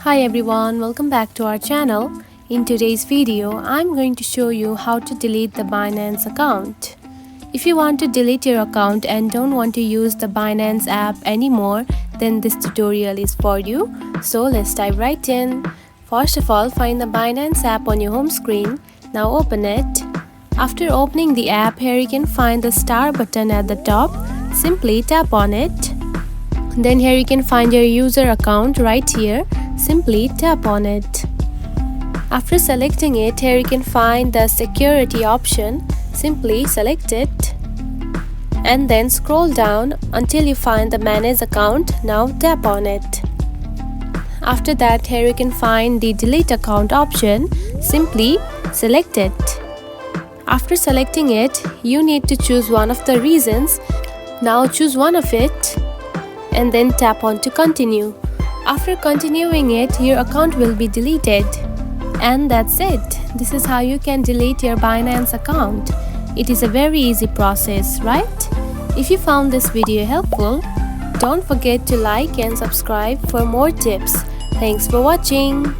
Hi everyone, welcome back to our channel. In today's video, I'm going to show you how to delete the Binance account. If you want to delete your account and don't want to use the Binance app anymore, then this tutorial is for you. So let's dive right in. First of all, find the Binance app on your home screen. Now open it. After opening the app, here you can find the star button at the top. Simply tap on it. Then here you can find your user account right here. Simply tap on it. After selecting it, here you can find the security option. Simply select it. And then scroll down until you find the manage account. Now tap on it. After that, here you can find the delete account option. Simply select it. After selecting it, you need to choose one of the reasons. Now choose one of it and then tap on to continue. After continuing it, your account will be deleted. And that's it. This is how you can delete your Binance account. It is a very easy process, right? If you found this video helpful, don't forget to like and subscribe for more tips. Thanks for watching.